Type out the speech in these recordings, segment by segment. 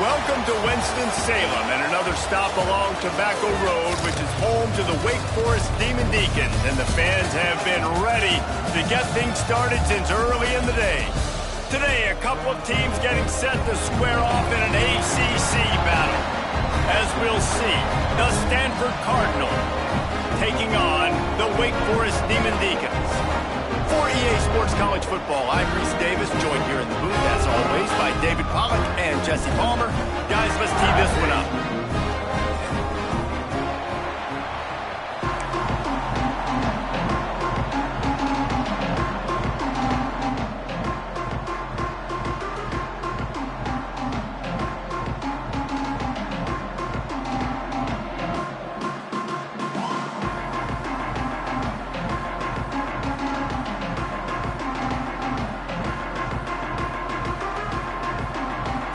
Welcome to Winston-Salem and another stop along Tobacco Road, which is home to the Wake Forest Demon Deacons, and the fans have been ready to get things started since early in the day. Today, a couple of teams getting set to square off in an ACC battle. As we'll see, the Stanford Cardinal taking on the Wake Forest Demon Deacons. For EA Sports College Football, I'm Reese Davis, joined here in the booth, as always, by David Pollack and Jesse Palmer. Guys, let's tee this one up.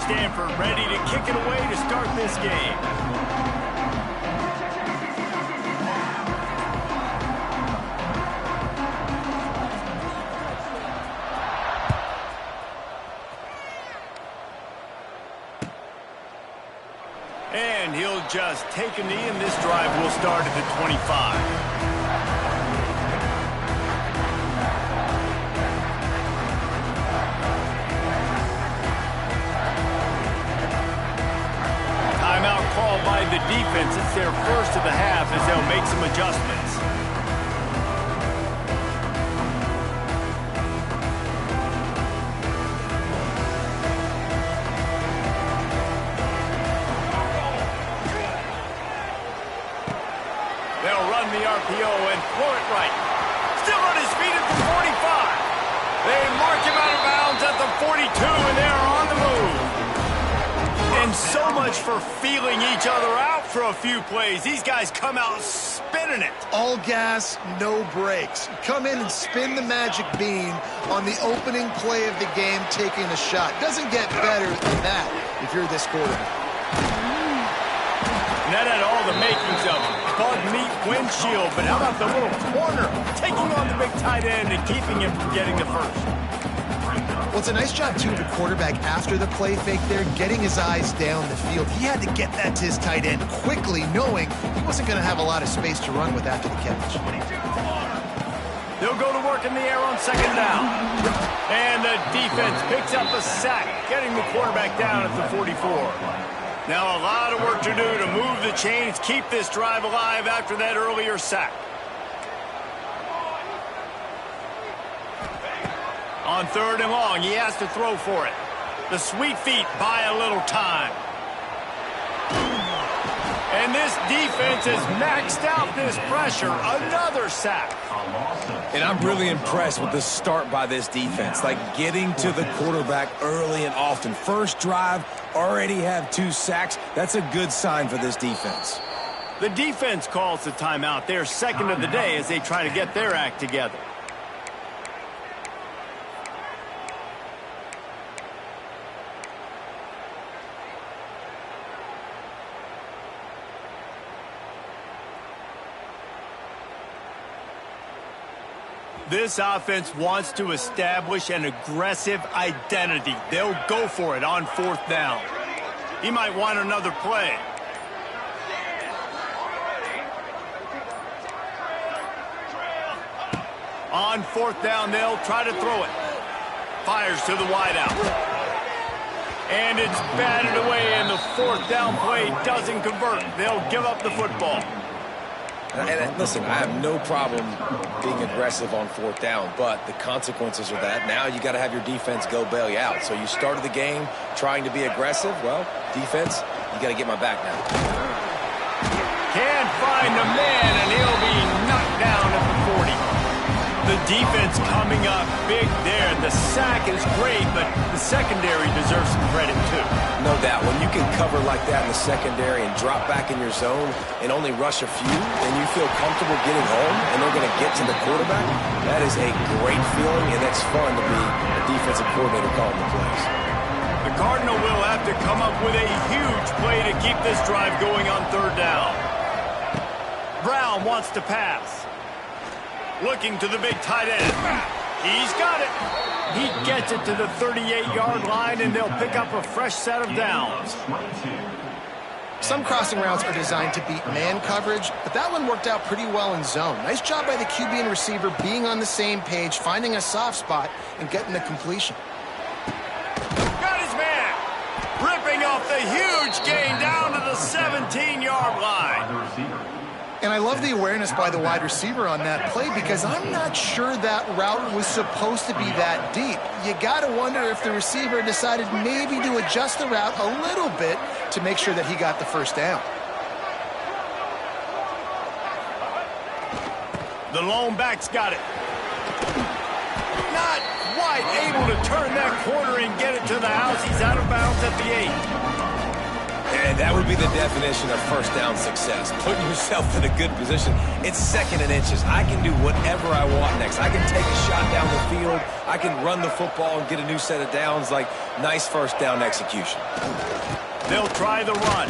Stanford ready to kick it away to start this game. And he'll just take a knee, and this drive will start at the 25. Called by the defense. It's their first of the half as they'll make some adjustments. They'll run the RPO and throw it right. Still on his feet at the 45. They mark him out of bounds at the 42, and they're on the move. And so much for feeling each other out for a few plays. These guys come out spinning it. All gas, no brakes. Come in and spin the magic bean on the opening play of the game, taking a shot. Doesn't get better than that if you're this quarterback. And that had all the makings of bug meat windshield, but how about the little corner taking on the big tight end and keeping him from getting the first? Well, it's a nice job, too, of the quarterback after the play fake there, getting his eyes down the field. He had to get that to his tight end quickly, knowing he wasn't going to have a lot of space to run with after the catch. They'll go to work in the air on second down. And the defense picks up a sack, getting the quarterback down at the 44. Now a lot of work to do to move the chains, keep this drive alive after that earlier sack. On third and long, he has to throw for it. The sweet feet buy a little time. And this defense has maxed out this pressure. Another sack. And I'm really impressed with the start by this defense. Like getting to the quarterback early and often. First drive, already have 2 sacks. That's a good sign for this defense. The defense calls the timeout. They're second of the day as they try to get their act together. This offense wants to establish an aggressive identity. They'll go for it on fourth down. He might want another play. On fourth down, they'll try to throw it. Fires to the wideout. And it's batted away, and the fourth down play doesn't convert. They'll give up the football. And listen, I have no problem being aggressive on fourth down, but the consequences of that, now you got to have your defense go bail you out. So you started the game trying to be aggressive. Well, defense, you got to get my back now. Can't find the man, and he'll be knocked down at the 40. The defense coming up big there. The sack is great, but the secondary deserves some credit too. No doubt. When you can cover like that in the secondary and drop back in your zone and only rush a few, and you feel comfortable getting home and they're going to get to the quarterback, that is a great feeling, and that's fun to be a defensive coordinator calling the plays. The Cardinal will have to come up with a huge play to keep this drive going on third down. Brown wants to pass. Looking to the big tight end. He's got it. He gets it to the 38-yard line, and they'll pick up a fresh set of downs. Some crossing routes are designed to beat man coverage, but that one worked out pretty well in zone. Nice job by the QB and receiver being on the same page, finding a soft spot, and getting the completion. Got his man. Ripping off the huge gain down to the 17-yard line. And I love the awareness by the wide receiver on that play because I'm not sure that route was supposed to be that deep. You got to wonder if the receiver decided maybe to adjust the route a little bit to make sure that he got the first down. The lone back's got it. Not quite able to turn that corner and get it to the house. He's out of bounds at the 8. And that would be the definition of first down success. Putting yourself in a good position. It's 2nd and inches. I can do whatever I want next. I can take a shot down the field. I can run the football and get a new set of downs. Like, nice first down execution. They'll try the run.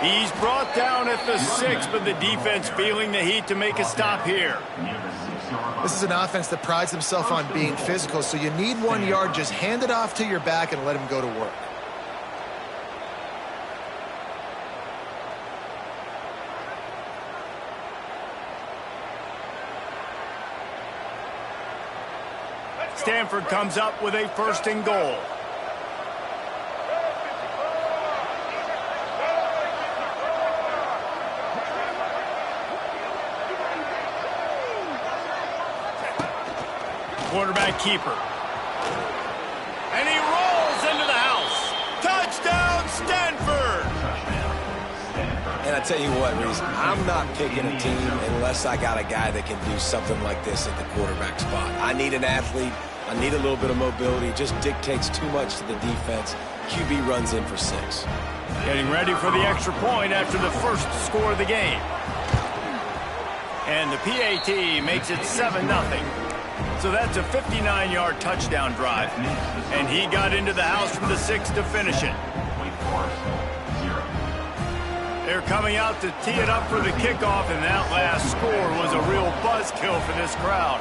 He's brought down at the 6, but the defense feeling the heat to make a stop here. This is an offense that prides themselves on being physical, so you need 1 yard. Just hand it off to your back and let him go to work. Stanford comes up with a 1st and goal. Quarterback keeper. And he rolls into the house. Touchdown, Stanford! And I tell you what, Reese, I'm not picking a team unless I got a guy that can do something like this at the quarterback spot. I need an athlete. I need a little bit of mobility. It just dictates too much to the defense. QB runs in for 6. Getting ready for the extra point after the first score of the game. And the PAT makes it 7-0. So that's a 59-yard touchdown drive. And he got into the house from the 6 to finish it. They're coming out to tee it up for the kickoff, and that last score was a real buzzkill for this crowd.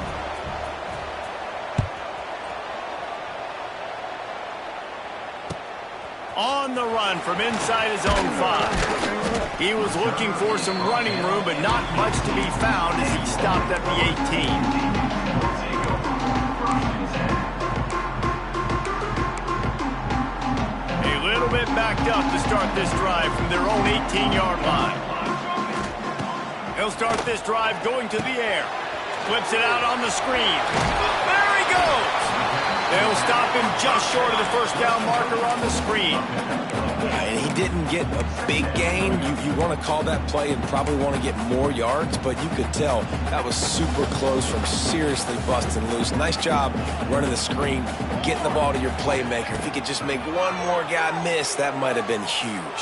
On the run from inside his own 5. He was looking for some running room, but not much to be found as he stopped at the 18. A little bit backed up to start this drive from their own 18-yard line. He'll start this drive going to the air. Flips it out on the screen. There he goes! They'll stop him just short of the first down marker on the screen. And he didn't get a big gain. You want to call that play and probably want to get more yards, but you could tell that was super close from seriously busting loose. Nice job running the screen, getting the ball to your playmaker. If he could just make one more guy miss, that might have been huge.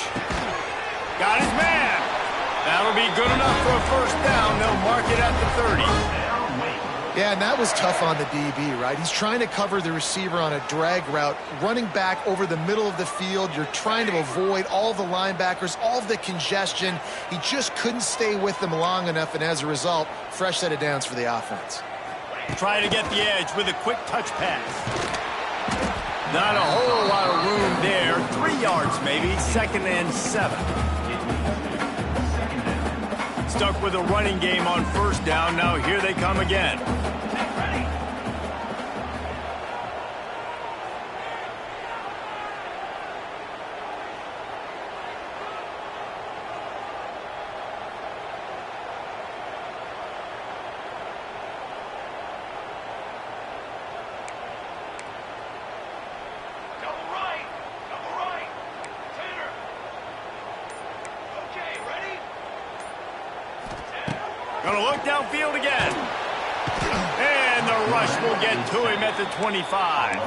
Got his man. That'll be good enough for a first down. They'll mark it at the 30. Yeah, and that was tough on the DB, right? He's trying to cover the receiver on a drag route, running back over the middle of the field. You're trying to avoid all the linebackers, all of the congestion. He just couldn't stay with them long enough, and as a result, fresh set of downs for the offense. Try to get the edge with a quick touch pass. Not a whole lot of room there. 3 yards maybe, 2nd and 7. Stuck with a running game on first down. Now here they come again. Gonna look downfield again. And the rush will get to him at the 25.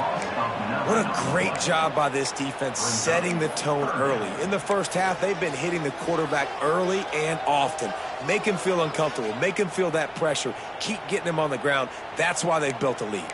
What a great job by this defense setting the tone early. In the first half, they've been hitting the quarterback early and often. Make him feel uncomfortable. Make him feel that pressure. Keep getting him on the ground. That's why they've built a lead.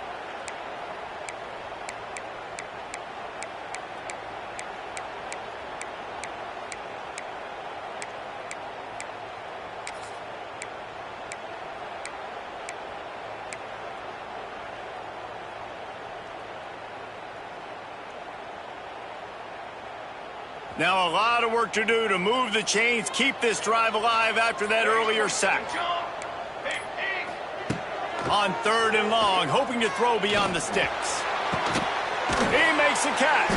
Now a lot of work to do to move the chains, keep this drive alive after that earlier sack. On 3rd and long, hoping to throw beyond the sticks. He makes a catch.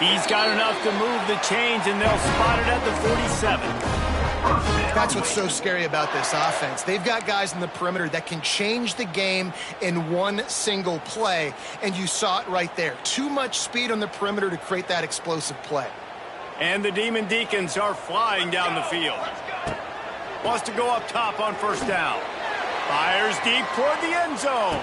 He's got enough to move the chains, and they'll spot it at the 47. That's what's so scary about this offense. They've got guys in the perimeter that can change the game in one single play, and you saw it right there. Too much speed on the perimeter to create that explosive play. And the Demon Deacons are flying down the field. Wants to go up top on 1st down. Fires deep toward the end zone.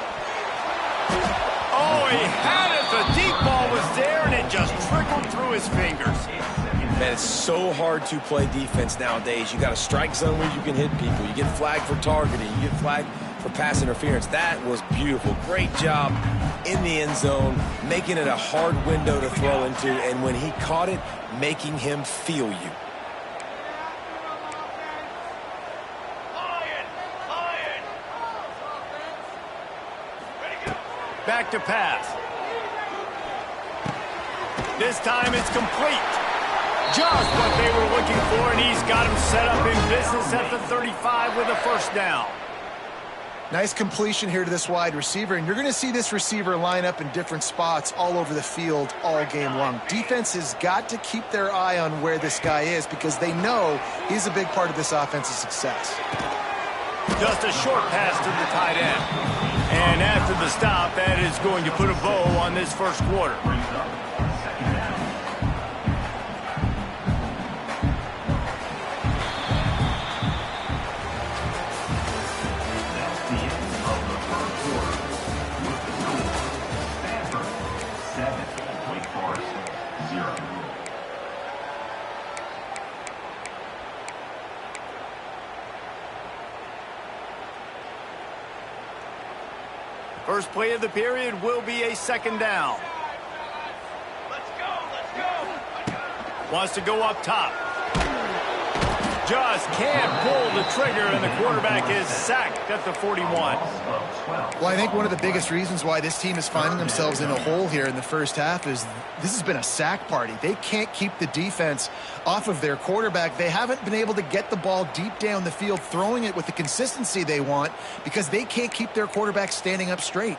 Oh, he had it. The deep ball was there, and it just trickled through his fingers. Man, it's so hard to play defense nowadays. You got a strike zone where you can hit people. You get flagged for targeting. You get flagged for pass interference. That was beautiful. Great job in the end zone, making it a hard window to throw into, and when he caught it, making him feel you. Back to pass. This time it's complete. Just what they were looking for, and he's got him set up in business at the 35 with a 1st down. Nice completion here to this wide receiver, and you're going to see this receiver line up in different spots all over the field all game long. Defense has got to keep their eye on where this guy is because they know he's a big part of this offense's success. Just a short pass to the tight end. And after the stop, that is going to put a bow on this 1st quarter. First play of the period will be a 2nd down. Let's go. Wants to go up top. Just can't pull the trigger, and the quarterback is sacked at the 41. Well, I think one of the biggest reasons why this team is finding themselves in a hole here in the first half is this has been a sack party. They can't keep the defense off of their quarterback. They haven't been able to get the ball deep down the field, throwing it with the consistency they want because they can't keep their quarterback standing up straight.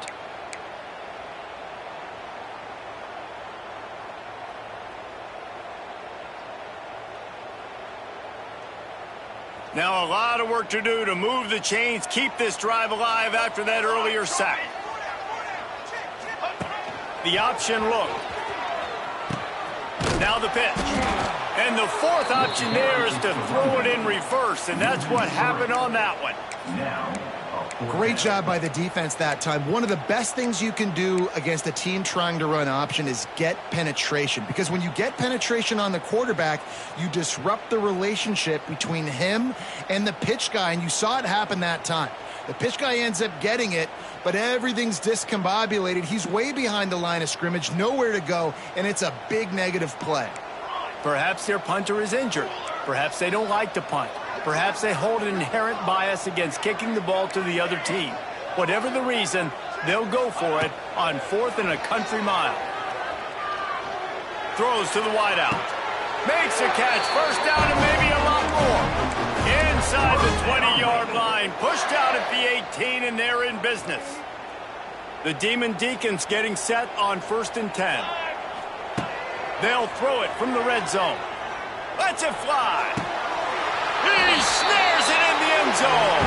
Now a lot of work to do to move the chains, keep this drive alive after that earlier sack. The option look. Now the pitch. And the 4th option there is to throw it in reverse, and that's what happened on that one. Great job by the defense that time. One of the best things you can do against a team trying to run option is get penetration. Because when you get penetration on the quarterback, you disrupt the relationship between him and the pitch guy, and you saw it happen that time. The pitch guy ends up getting it, but everything's discombobulated. He's way behind the line of scrimmage, nowhere to go, and it's a big negative play. Perhaps their punter is injured. Perhaps they don't like to punt. Perhaps they hold an inherent bias against kicking the ball to the other team. Whatever the reason, they'll go for it on 4th and a country mile. Throws to the wideout. Makes a catch. 1st down and maybe a lot more. Inside the 20-yard line. Pushed out at the 18, and they're in business. The Demon Deacons getting set on 1st and 10. They'll throw it from the red zone. Lets it fly. He snares it in the end zone.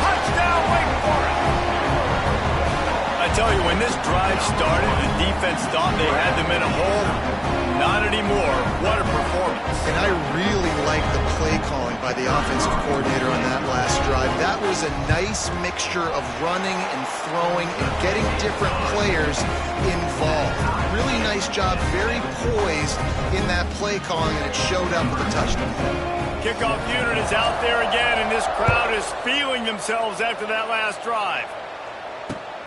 Touchdown, Wake Forest. I tell you, when this drive started, the defense thought they had them in a hole. Not anymore. What a performance. And I really like the play calling by the offensive coordinator on that last drive. That was a nice mixture of running and throwing and getting different players involved. Really nice job, very poised in that play calling, and it showed up with a touchdown. Kickoff unit is out there again, and this crowd is feeling themselves after that last drive.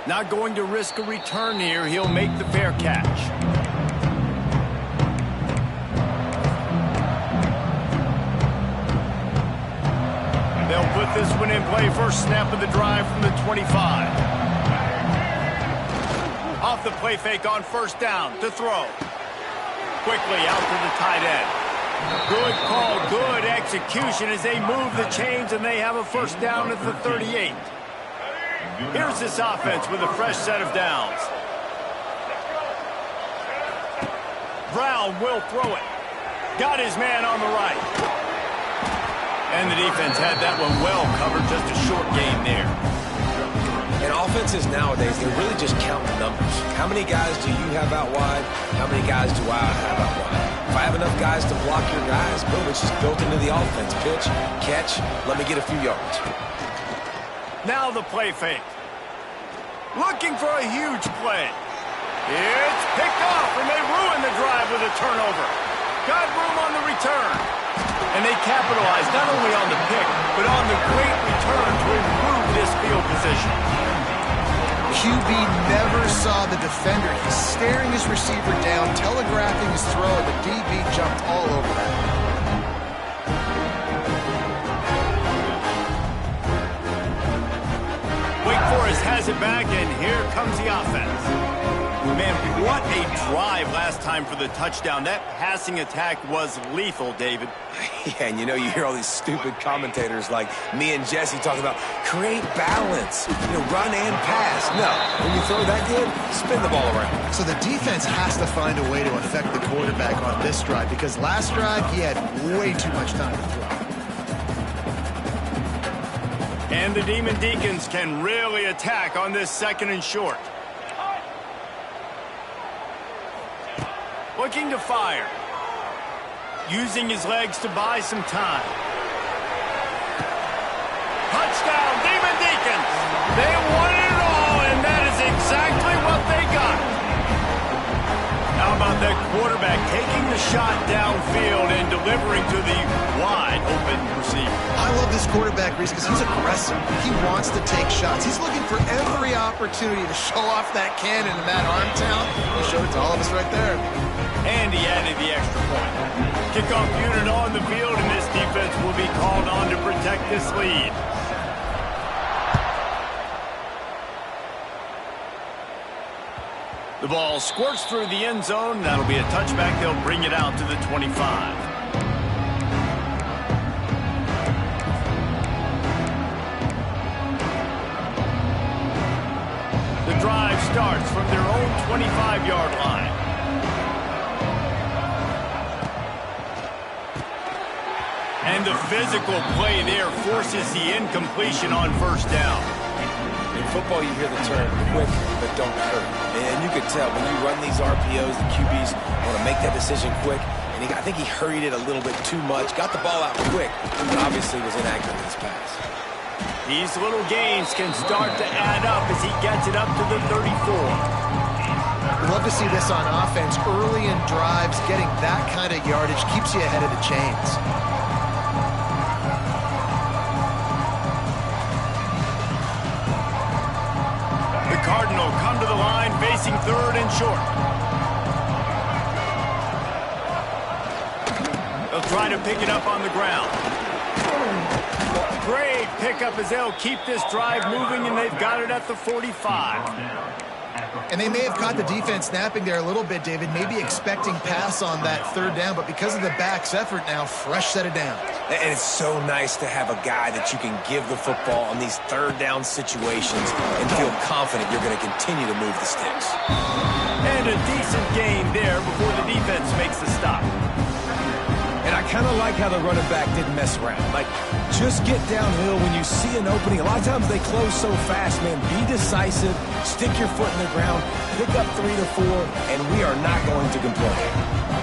Not going to risk a return here. He'll make the fair catch. They'll put this one in play. First snap of the drive from the 25. Off the play fake on 1st down to throw. Quickly out to the tight end. Good call, good execution as they move the chains and they have a first down at the 38. Here's this offense with a fresh set of downs. Brown will throw it. Got his man on the right. And the defense had that one well covered, just a short game there. And offenses nowadays, they're really just counting numbers. How many guys do you have out wide? How many guys do I have out wide? If I have enough guys to block your guys, boom, it's just built into the offense. Pitch, catch, let me get a few yards. Now the play fake. Looking for a huge play. It's picked off, and they ruin the drive with a turnover. Got room on the return. And they capitalized not only on the pick, but on the great return to improve this field position. QB never saw the defender. He's staring his receiver down, telegraphing his throw, and the DB jumped all over that. Wake Forest has it back, and here comes the offense. Man, what a drive last time for the touchdown. That passing attack was lethal, David. Yeah, and you know, you hear all these stupid commentators like me and Jesse talking about create balance, run and pass. No, when you throw that good, spin the ball around. So the defense has to find a way to affect the quarterback on this drive because last drive he had way too much time to throw. And the Demon Deacons can really attack on this 2nd and short. Looking to fire. Using his legs to buy some time. Touchdown, Demon Deacons! They won it all, and that is exactly what they got. How about that quarterback taking the shot downfield and delivering to the wide-open receiver? I love this quarterback, Reese, because he's aggressive. He wants to take shots. He's looking for every opportunity to show off that cannon and that arm talent. He showed it to all of us right there. And he added the extra point. Kickoff unit on the field, and this defense will be called on to protect this lead. The ball squirts through the end zone. That'll be a touchback. They'll bring it out to the 25. The drive starts from their own 25-yard line. And the physical play there forces the incompletion on first down. In football, you hear the term quick, but don't hurt. And you could tell when you run these RPOs, the QBs want to make that decision quick. And I think he hurried it a little bit too much, got the ball out quick, but obviously was inaccurate in his pass. These little gains can start to add up as he gets it up to the 34. We'd love to see this on offense. Early in drives, getting that kind of yardage keeps you ahead of the chains. Cardinal come to the line facing 3rd and short. They'll try to pick it up on the ground. Great pickup as they'll keep this drive moving, and they've got it at the 45. And they may have caught the defense snapping there a little bit, David, maybe expecting pass on that 3rd down, but because of the back's effort now, fresh set of downs. And it's so nice to have a guy that you can give the football on these 3rd down situations and feel confident you're going to continue to move the sticks. And a decent gain there before the defense makes the stop. And I kind of like how the running back didn't mess around. Like, just get downhill when you see an opening. A lot of times they close so fast, man. Be decisive, stick your foot in the ground, pick up 3 to 4, and we are not going to complain.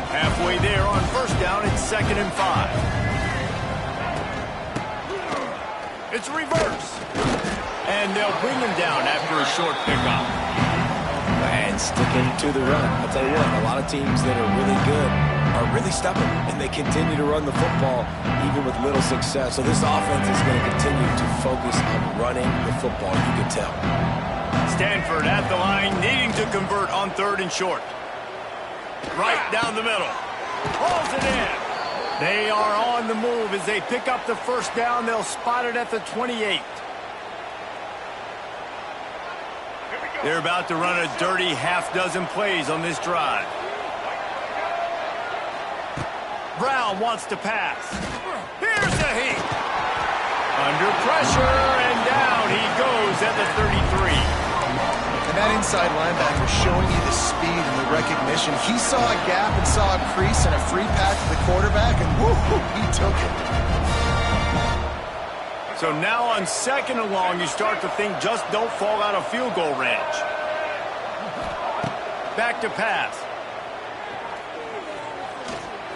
Halfway there on first down, it's 2nd and 5. It's reverse. And they'll bring him down after a short pickup. And sticking to the run. I'll tell you what, a lot of teams that are really good are really stubborn, and they continue to run the football even with little success. So this offense is going to continue to focus on running the football, you can tell. Stanford at the line, needing to convert on 3rd and short. Right down the middle. Pulls it in. They are on the move as they pick up the first down. They'll spot it at the 28. They're about to run a dirty half-dozen plays on this drive. Brown wants to pass. Here's the heat. Under pressure, and down he goes at the 33. And that inside linebacker showing you the speed and the recognition. He saw a gap and saw a crease and a free pass to the quarterback, and woo-hoo, he took it. So now on 2nd and long, you start to think just don't fall out of field goal range. Back to pass.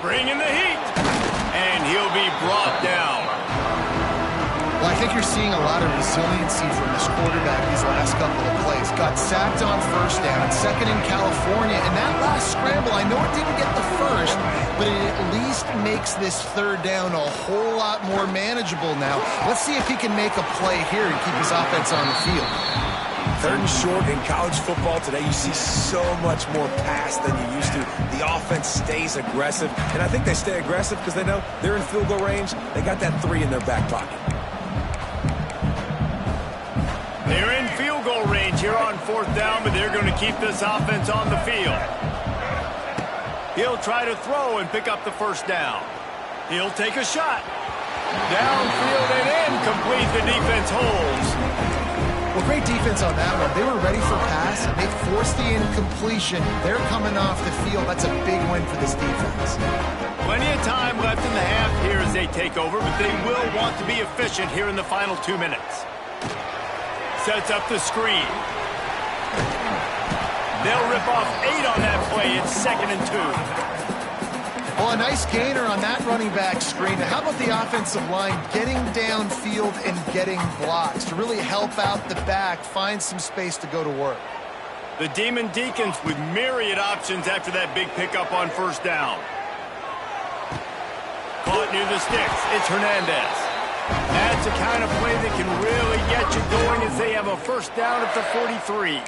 Bring in the heat. And he'll be brought down. Well, I think you're seeing a lot of resiliency from this quarterback these last couple of plays. Got sacked on 1st down, 2nd in California, and that last scramble, I know it didn't get the first, but it at least makes this 3rd down a whole lot more manageable now. Let's see if he can make a play here and keep his offense on the field. 3rd and short in college football today, you see so much more pass than you used to. The offense stays aggressive, and I think they stay aggressive because they know they're in field goal range. They got that 3 in their back pocket. They're in field goal range here on 4th down, but they're going to keep this offense on the field. He'll try to throw and pick up the 1st down. He'll take a shot. Downfield and incomplete. The defense holds. Well, great defense on that one. They were ready for pass, and they forced the incompletion. They're coming off the field. That's a big win for this defense. Plenty of time left in the half here as they take over, but they will want to be efficient here in the final 2 minutes. Sets up the screen. They'll rip off 8 on that play. It's 2nd and 2. Well, a nice gainer on that running back screen. How about the offensive line getting downfield and getting blocks to really help out the back, find some space to go to work? The Demon Deacons with myriad options after that big pickup on 1st down. Caught near the sticks. It's Hernandez. That's the kind of play that can really get you going as they have a 1st down at the 43.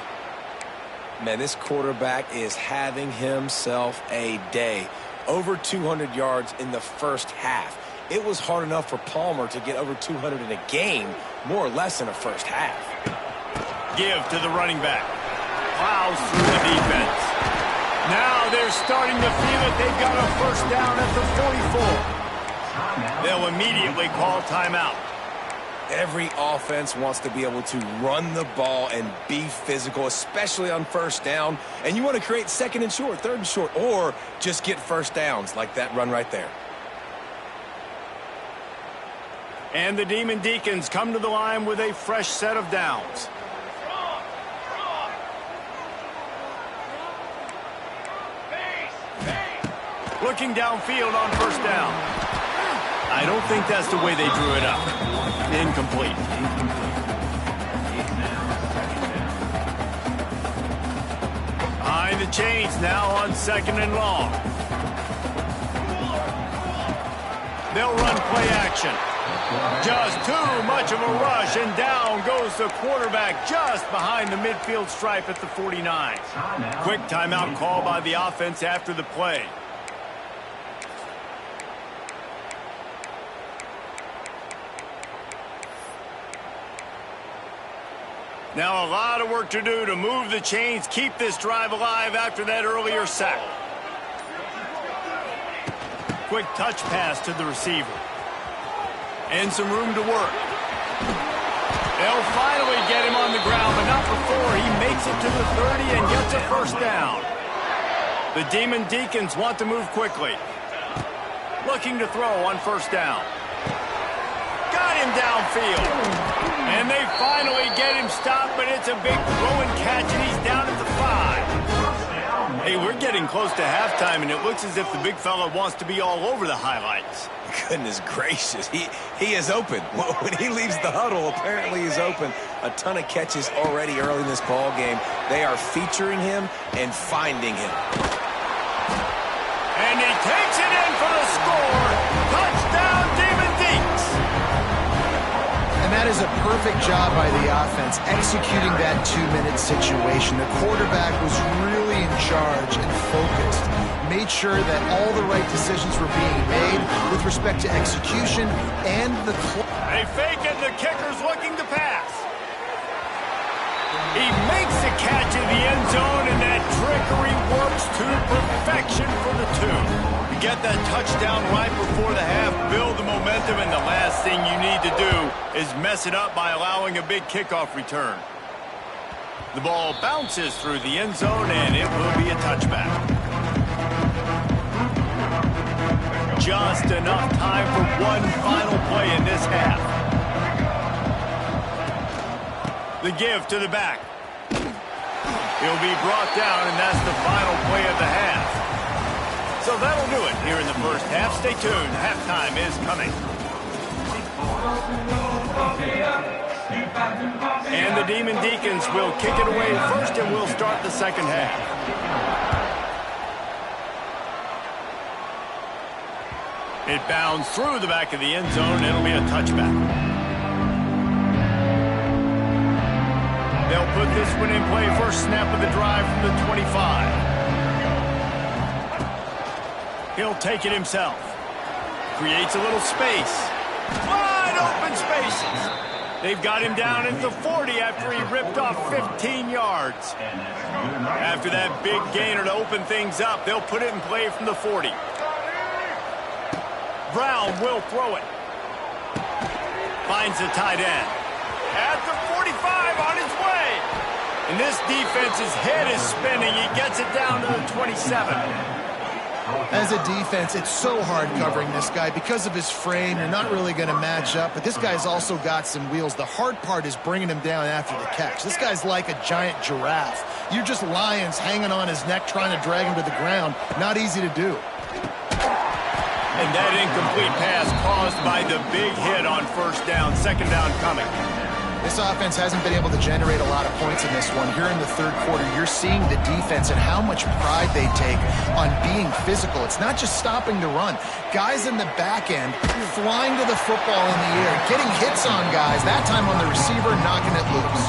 Man, this quarterback is having himself a day. Over 200 yards in the 1st half. It was hard enough for Palmer to get over 200 in a game, more or less in a 1st half. Give to the running back. Plows through the defense. Now they're starting to feel it. They've got a 1st down at the 44. They'll immediately call timeout. Every offense wants to be able to run the ball and be physical, especially on 1st down. And you want to create 2nd and short, 3rd and short, or just get 1st downs like that run right there. And the Demon Deacons come to the line with a fresh set of downs. Looking downfield on 1st down. I don't think that's the way they drew it up. Incomplete. Behind the chains now on 2nd and long. They'll run play action. Just too much of a rush, and down goes the quarterback just behind the midfield stripe at the 49. Quick timeout call by the offense after the play. Now a lot of work to do to move the chains, keep this drive alive after that earlier sack. Quick touch pass to the receiver. And some room to work. They'll finally get him on the ground, but not before he makes it to the 30 and gets a 1st down. The Demon Deacons want to move quickly. Looking to throw on 1st down. Got him downfield. And they finally get him stopped, but it's a big throw and catch, and he's down at the 5. Hey, we're getting close to halftime, and it looks as if the big fella wants to be all over the highlights. Goodness gracious, he is open. When he leaves the huddle, apparently he's open. A ton of catches already early in this ball game. They are featuring him and finding him. And he takes it in for the score. Touchdown, Demon Deeks. And that is a perfect job by the offense, executing that 2-minute situation. The quarterback was really in charge and focused. Made sure that all the right decisions were being made with respect to execution and the clock. They fake it, the kicker's looking to pass. He makes the catch in the end zone, and that trickery works to perfection for the 2. get that touchdown right before the half, build the momentum, and the last thing you need to do is mess it up by allowing a big kickoff return. The ball bounces through the end zone, and it will be a touchback. Just enough time for one final play in this half. The give to the back. He'll be brought down, and that's the final play of the half. So that'll do it here in the first half. Stay tuned. Halftime is coming. And the Demon Deacons will kick it away first, and we'll start the second half. It bounds through the back of the end zone. It'll be a touchback. They'll put this one in play. First snap of the drive from the 25. He'll take it himself. Creates a little space. Wide open spaces. They've got him down at the 40 after he ripped off 15 yards. After that big gainer to open things up, they'll put it in play from the 40. Brown will throw it. Finds the tight end. At the 45 on his way. And this defense's head is spinning. He gets it down to the 27. As a defense, it's so hard covering this guy. Because of his frame, you're not really going to match up. But this guy's also got some wheels. The hard part is bringing him down after the catch. This guy's like a giant giraffe. You're just lions hanging on his neck trying to drag him to the ground. Not easy to do. And that incomplete pass caused by the big hit on first down. Second down coming. This offense hasn't been able to generate a lot of points in this one. Here in the third quarter, you're seeing the defense and how much pride they take on being physical. It's not just stopping the run. Guys in the back end flying to the football in the air, getting hits on guys, that time on the receiver, knocking it loose.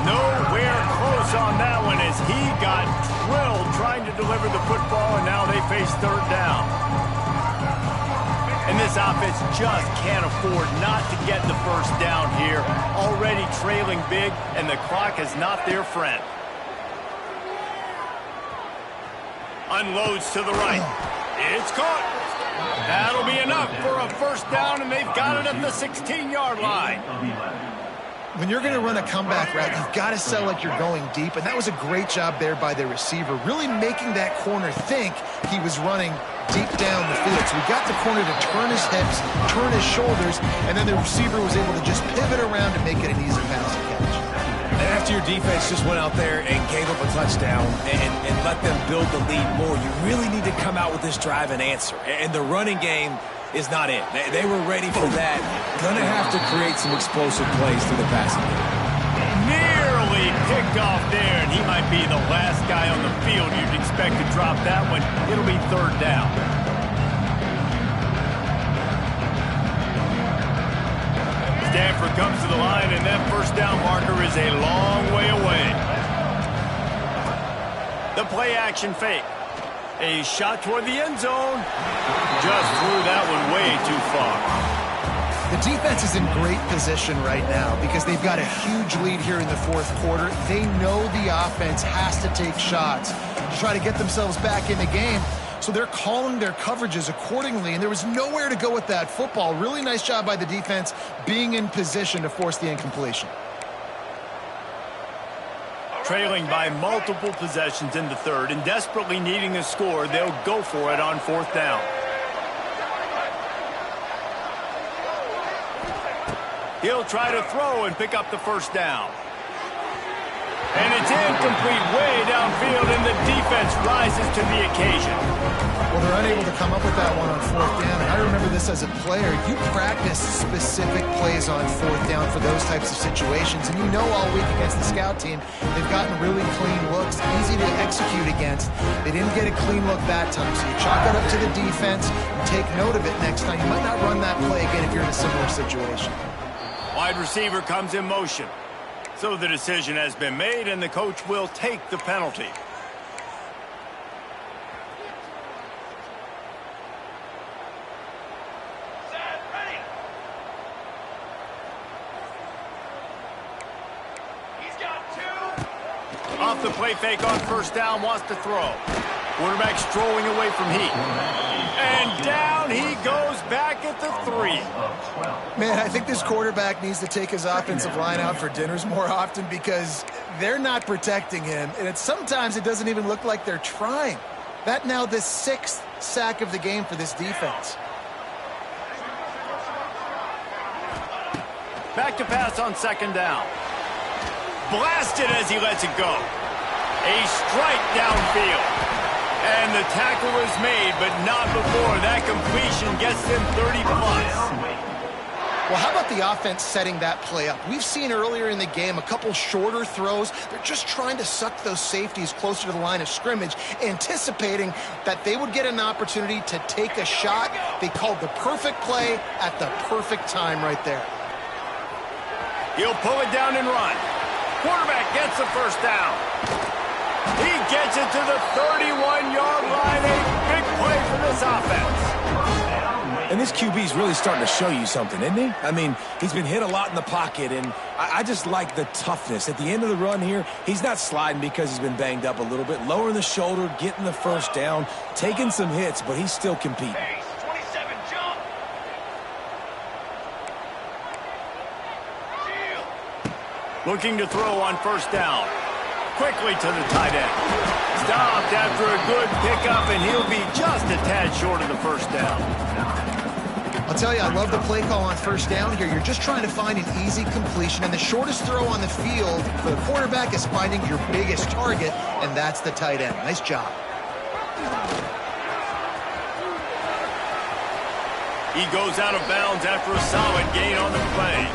Nowhere close on that one as he got drilled trying to deliver the football, and now they face third down. And this offense just can't afford not to get the first down here. Already trailing big, and the clock is not their friend. Unloads to the right. It's caught. That'll be enough for a first down, and they've got it at the 16-yard line. When you're going to run a comeback route, you've got to sell like you're going deep, and that was a great job there by the receiver, really making that corner think he was running deep down the field. So we got the corner to turn his hips, turn his shoulders, and then the receiver was able to just pivot around and make it an easy pass to catch. And after your defense just went out there and gave up a touchdown and let them build the lead more, you really need to come out with this drive and answer. And the running game is not it. They were ready for that. Gonna have to create some explosive plays through the passing game. Nearly picked off there, and he might be the last guy on the field you'd expect to drop that one. It'll be third down. Stanford comes to the line, and that first down marker is a long way away. The play action fake. A shot toward the end zone. Just threw that one way too far. The defense is in great position right now because they've got a huge lead here in the fourth quarter. They know the offense has to take shots to try to get themselves back in the game. So they're calling their coverages accordingly, and there was nowhere to go with that football. Really nice job by the defense being in position to force the incompletion. Trailing by multiple possessions in the third and desperately needing a score, they'll go for it on fourth down. He'll try to throw and pick up the first down. And it's incomplete way downfield, and the defense rises to the occasion. Well, they're unable to come up with that one on fourth down. And I remember this as a player. You practice specific plays on fourth down for those types of situations. And you know all week against the scout team, they've gotten really clean looks, easy to execute against. They didn't get a clean look that time. So you chalk it up to the defense and take note of it next time. You might not run that play again if you're in a similar situation. Wide receiver comes in motion. So the decision has been made, and the coach will take the penalty. Off the play fake on first down, wants to throw. Quarterback strolling away from heat. And down he goes back at the 3. Man, I think this quarterback needs to take his offensive line out for dinners more often because they're not protecting him. And sometimes it doesn't even look like they're trying. That now the 6th sack of the game for this defense. Back to pass on 2nd down. Blasted as he lets it go. A strike downfield. And the tackle is made, but not before that completion gets them 30+. Well, how about the offense setting that play up? We've seen earlier in the game a couple shorter throws. They're just trying to suck those safeties closer to the line of scrimmage, anticipating that they would get an opportunity to take a shot. They called the perfect play at the perfect time right there. He'll pull it down and run. Quarterback gets the 1st down. He gets it to the 31-yard line. A big play for this offense. And this QB's really starting to show you something, isn't he? I mean, he's been hit a lot in the pocket, and I just like the toughness. At the end of the run here, he's not sliding because he's been banged up a little bit. Lowering the shoulder, getting the 1st down, taking some hits, but he's still competing. Looking to throw on 1st down. Quickly to the tight end. Stopped after a good pickup, and he'll be just a tad short of the 1st down. I'll tell you, I love the play call on 1st down here. You're just trying to find an easy completion, and the shortest throw on the field for the quarterback is finding your biggest target, and that's the tight end. Nice job. He goes out of bounds after a solid gain on the play.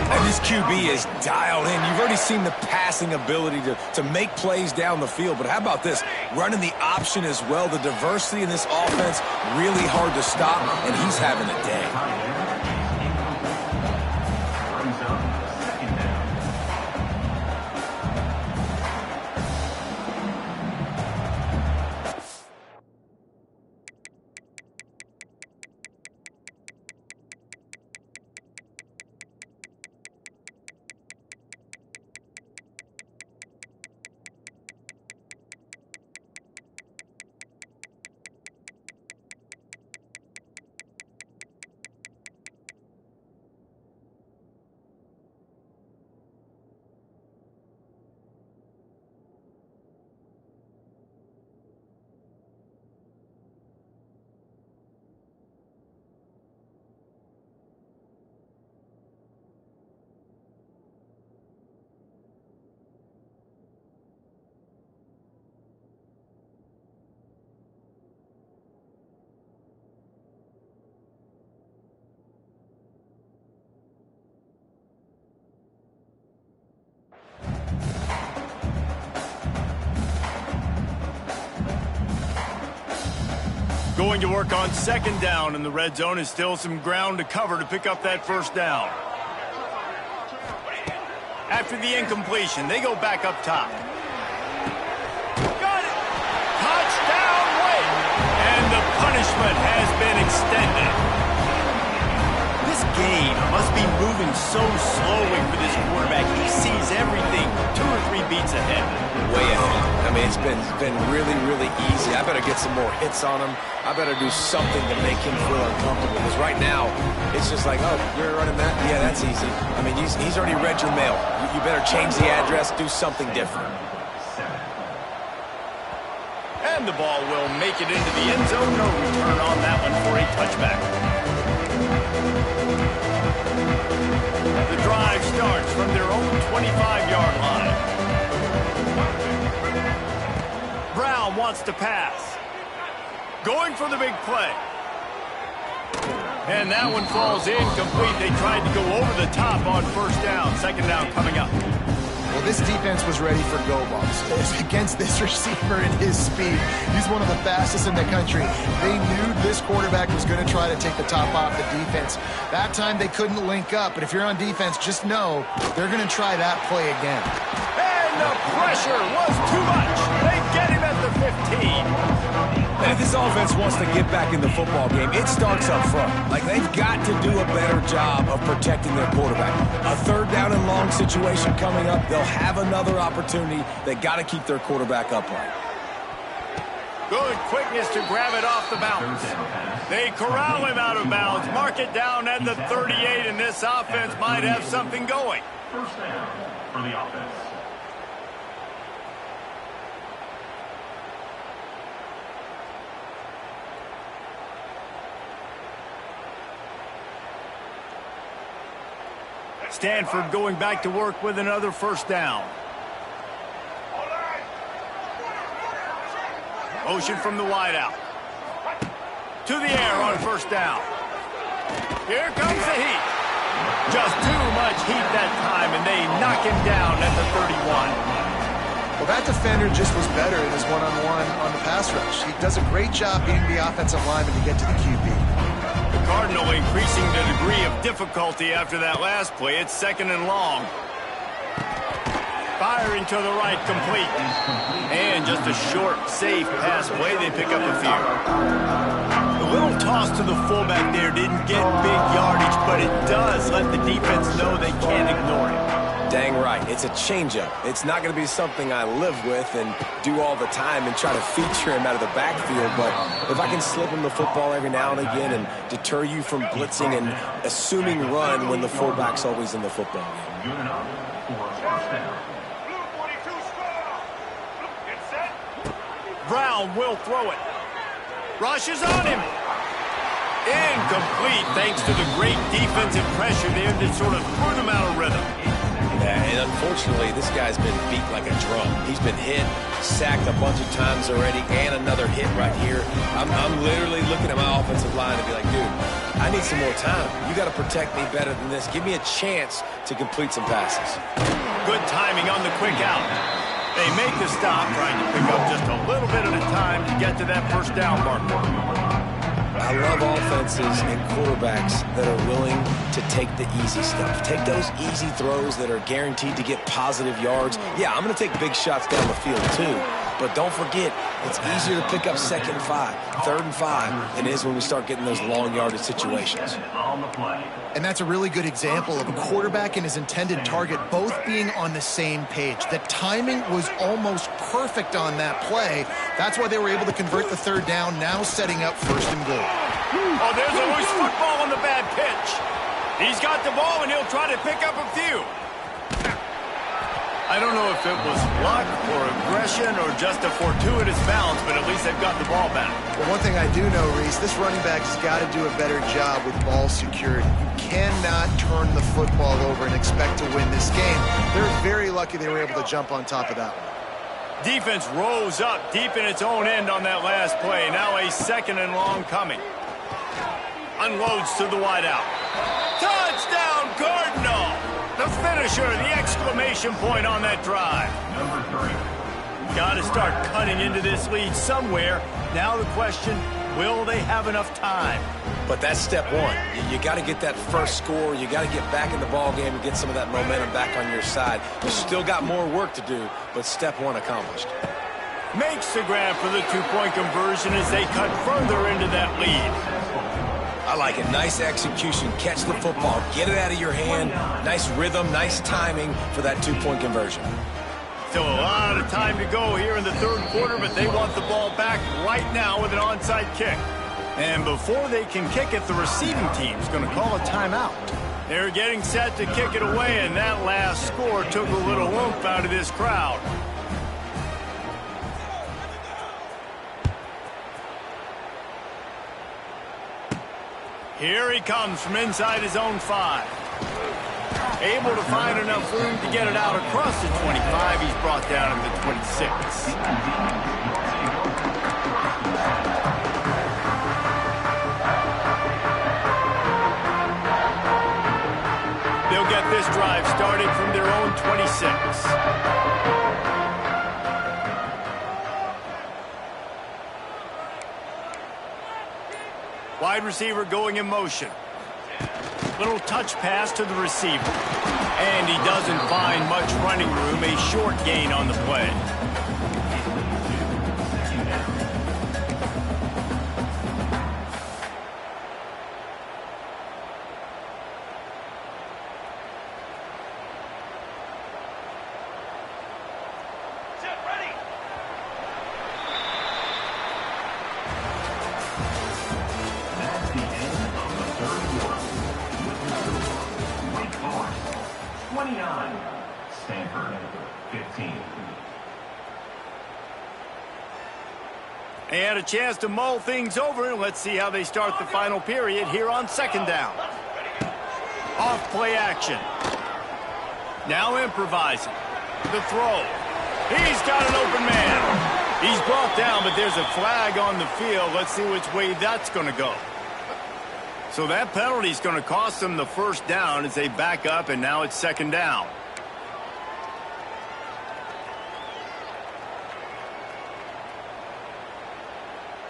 And this QB is dialed in. You've already seen the passing ability to make plays down the field. But how about this? Running the option as well. The diversity in this offense, really hard to stop, and he's having a day. Going to work on 2nd down, and the red zone is still some ground to cover to pick up that 1st down. After the incompletion, they go back up top. Got it! Touchdown, Wake! And the punishment has been extended. This game must be moving so slowly for this quarterback. He sees everything 2 or 3 beats ahead. Way ahead. I mean, it's been really, really easy. I better get some more hits on him. I better do something to make him feel uncomfortable. Because right now, it's just like, oh, you're running that? Yeah, that's easy. I mean, he's already read your mail. You better change the address, do something different. And the ball will make it into the end zone. No return on that one for a touchback. The drive starts from their own 25-yard line. Brown wants to pass. Going for the big play. And that one falls incomplete. They tried to go over the top on 1st down. 2nd down coming up. Well, this defense was ready for go balls. Against this receiver and his speed, he's one of the fastest in the country. They knew this quarterback was going to try to take the top off the defense. That time they couldn't link up, but if you're on defense, just know they're going to try that play again. And the pressure was too much. They get him at the 15. And if this offense wants to get back in the football game, it starts up front. Like, they've got to do a better job of protecting their quarterback. A 3rd down and long situation coming up. They'll have another opportunity. They got to keep their quarterback upright. Good quickness to grab it off the bounce. They corral him out of bounds. Mark it down at the 38, and this offense might have something going. First down for the offense. Stanford going back to work with another first down. Motion from the wideout. To the air on first down. Here comes the heat. Just too much heat that time, and they knock him down at the 31. Well, that defender just was better in his one-on-one on the pass rush. He does a great job beating the offensive lineman to get to the QB. The Cardinal increasing the degree of difficulty after that last play. It's 2nd and long. Firing to the right, complete. And just a short, safe pass play. They pick up a few. The little toss to the fullback there didn't get big yardage, but it does let the defense know they can't ignore it. Dang right. It's a changeup. It's not going to be something I live with and do all the time and try to feature him out of the backfield, but if I can slip him the football every now and again and deter you from blitzing and assuming run when the fullback's always in the football game. Good enough for first down. Brown will throw it. Rushes on him. Incomplete thanks to the great defensive pressure there that sort of threw them out of rhythm. Yeah, and unfortunately, this guy's been beat like a drum. He's been hit, sacked a bunch of times already, and another hit right here. I'm literally looking at my offensive line and be like, dude, I need some more time. You got to protect me better than this. Give me a chance to complete some passes. Good timing on the quick out. They make the stop, trying to pick up just a little bit at a time to get to that first down marker. I love offenses and quarterbacks that are willing to take the easy stuff. Take those easy throws that are guaranteed to get positive yards. Yeah, I'm going to take big shots down the field too, but don't forget, it's easier to pick up 2nd and 5, 3rd and 5 than it is when we start getting those long yardage situations. And that's a really good example of a quarterback and his intended target both being on the same page. The timing was almost perfect on that play. That's why they were able to convert the 3rd down, now setting up 1st and goal. Oh, there's always football on the bad pitch. He's got the ball, and he'll try to pick up a few. I don't know if it was luck or aggression or just a fortuitous bounce, but at least they've got the ball back. Well, one thing I do know, Reese, this running back has got to do a better job with ball security. You cannot turn the football over and expect to win this game. They're very lucky they were able to jump on top of that one. Defense rose up deep in its own end on that last play. Now a 2nd and long coming. Unloads to the wideout. Touchdown, Cardinal! The finisher, the exclamation point on that drive. Number 3. Got to start cutting into this lead somewhere. Now the question, will they have enough time? But that's step one. You got to get that first score. You got to get back in the ball game and get some of that momentum back on your side. You still got more work to do, but step one accomplished. Makes the grab for the 2-point conversion as they cut further into that lead. I like it. Nice execution. Catch the football. Get it out of your hand. Nice rhythm, nice timing for that 2-point conversion. Still a lot of time to go here in the 3rd quarter, but they want the ball back right now with an onside kick. And before they can kick it, the receiving team's going to call a timeout. They're getting set to kick it away, and that last score took a little oomph out of this crowd. Here he comes from inside his own 5. Able to find enough room to get it out across the 25. He's brought down at the 26. They'll get this drive started from their own 26. Wide receiver going in motion. Little touch pass to the receiver. And he doesn't find much running room. A short gain on the play. 29. Stanford, 15. And a chance to mull things over. Let's see how they start the final period here on second down. Off play action. Now improvising. The throw. He's got an open man. He's brought down, but there's a flag on the field. Let's see which way that's going to go. So that penalty is going to cost them the first down as they back up, and now it's second down.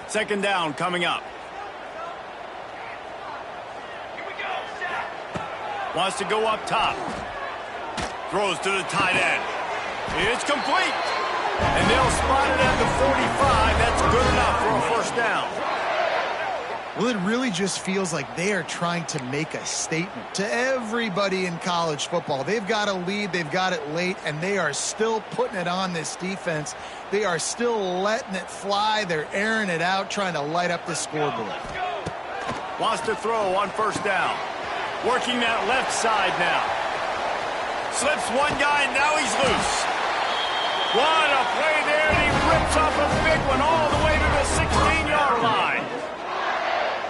Second down coming up. Wants to go up top. Throws to the tight end. It's complete. And they'll spot it at the 45. That's good enough for a first down. Well, it really just feels like they are trying to make a statement to everybody in college football. They've got a lead, they've got it late, and they are still putting it on this defense. They are still letting it fly. They're airing it out, trying to light up the scoreboard. Wants to throw on first down. Working that left side now. Slips one guy, now he's loose. What a play there, and he rips off a big one all the way to the 16-yard line.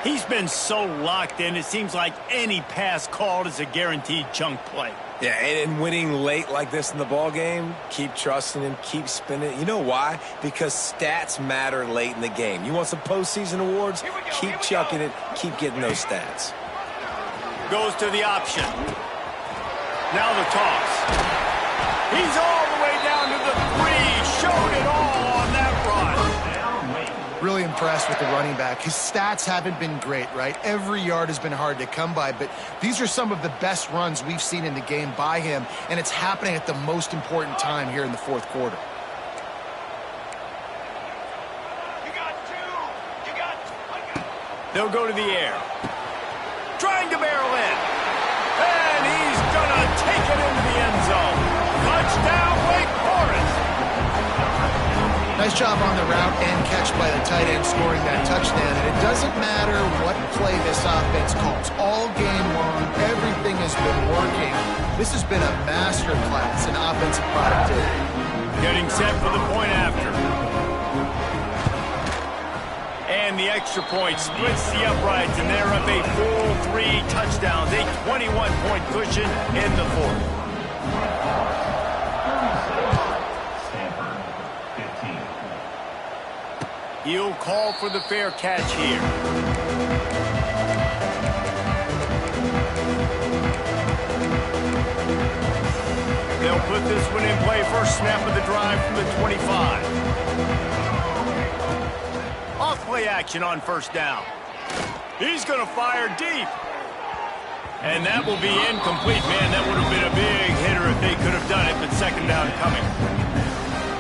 He's been so locked in, it seems like any pass called is a guaranteed chunk play. Yeah, and winning late like this in the ball game, keep trusting him, keep spinning. You know why? Because stats matter late in the game. You want some postseason awards? Keep chucking it, keep getting those stats. Goes to the option. Now the toss. He's all the way down to the 3. Showed it all on that run. Really impressed with the running back. His stats haven't been great, right? Every yard has been hard to come by, but these are some of the best runs we've seen in the game by him, and it's happening at the most important time here in the fourth quarter. They'll go to the air. Trying to barrel in. And he's going to take it into the end zone. Touchdown, Wake Forest. Nice job on the route and catch by the tight end scoring that touchdown. And it doesn't matter what play this offense calls. All game long, everything has been working. This has been a master class in offensive productivity. Getting set for the point after. And the extra point splits the uprights, and they're up a full 3 touchdowns, a 21-point cushion in the fourth. Stanford, 15. He'll call for the fair catch here. They'll put this one in play. First snap of the drive from the 25. Off-play action on first down. He's going to fire deep. And that will be incomplete. Man, that would have been a big hitter if they could have done it, but second down coming.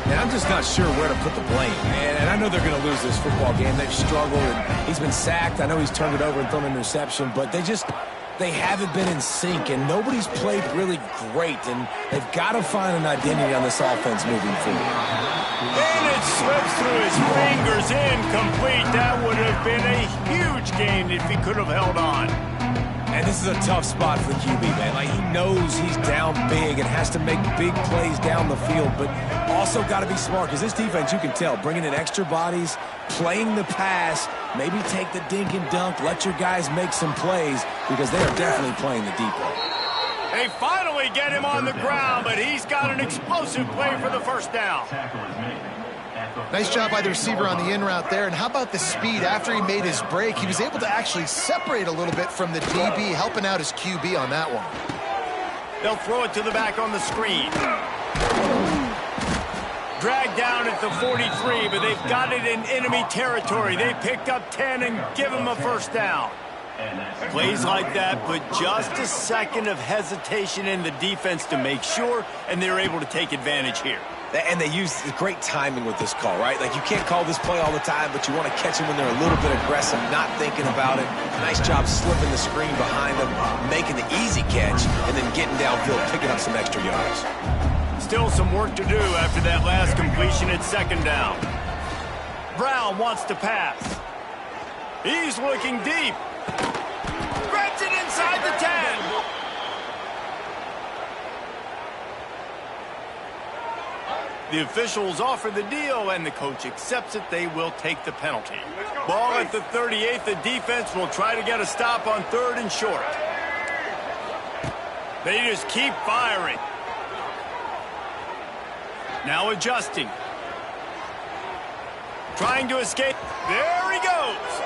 And I'm just not sure where to put the blame. And I know they're going to lose this football game. They've struggled, and he's been sacked. I know he's turned it over and thrown an interception, but they haven't been in sync, and nobody's played really great, and they've got to find an identity on this offense moving forward. And it slips through his fingers, incomplete. That would have been a huge gain if he could have held on. And this is a tough spot for the QB, man. Like, he knows he's down big and has to make big plays down the field, but also got to be smart, because this defense, you can tell, bringing in extra bodies, playing the pass, maybe take the dink and dunk, let your guys make some plays, because they are definitely playing the deep ball. They finally get him on the ground, but he's got an explosive play for the first down. Tackle is made. Nice job by the receiver on the in route there. And how about the speed? After he made his break, he was able to actually separate a little bit from the DB, helping out his QB on that one. They'll throw it to the back on the screen. Dragged down at the 43, but they've got it in enemy territory. They picked up 10 and give him a first down. Plays like that put just a second of hesitation in the defense to make sure, and they're able to take advantage here. And they use great timing with this call, right? Like, you can't call this play all the time, but you want to catch them when they're a little bit aggressive, not thinking about it. Nice job slipping the screen behind them, making the easy catch, and then getting downfield, picking up some extra yards. Still some work to do after that last completion at second down. Brown wants to pass. He's looking deep. Grabs it inside the 10. The officials offer the deal, and the coach accepts it. They will take the penalty. Ball at the 38. The defense will try to get a stop on 3rd and short. They just keep firing. Now adjusting. Trying to escape. There he goes.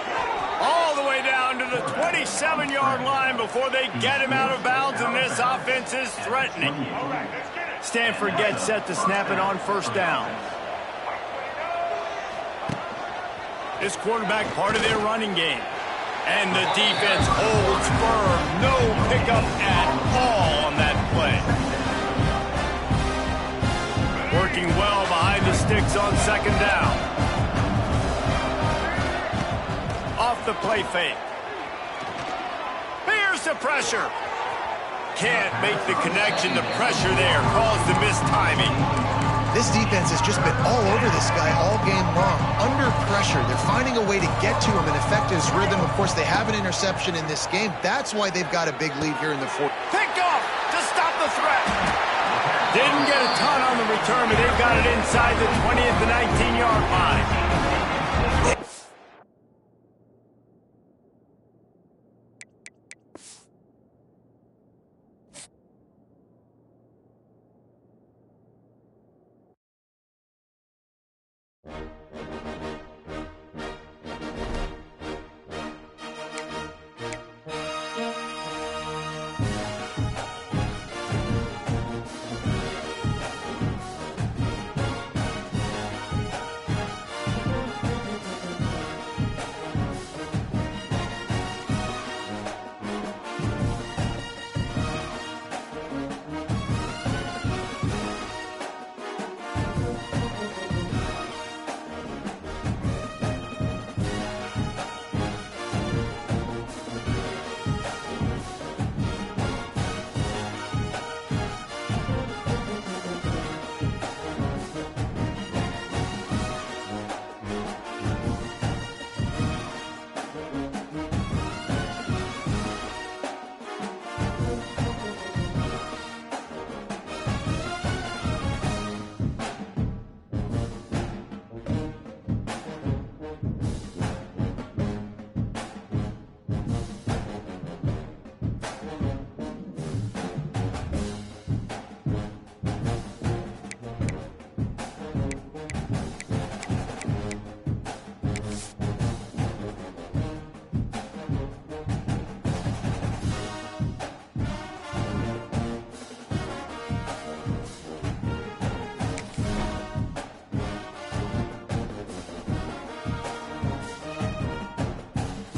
All the way down to the 27-yard line before they get him out of bounds, and this offense is threatening. Stanford gets set to snap it on 1st down. This quarterback part of their running game. And the defense holds firm. No pickup at all on that play. Working well behind the sticks on 2nd down. Off the play fake. Here's the pressure. Can't make the connection. The pressure there caused the missed timing. This defense has just been all over this guy all game long. Under pressure, they're finding a way to get to him and affect his rhythm. Of course, they have an interception in this game. That's why they've got a big lead here in the 4th. Picked off to stop the threat. Didn't get a ton on the return, but they've got it inside the 20 at the 19-yard line.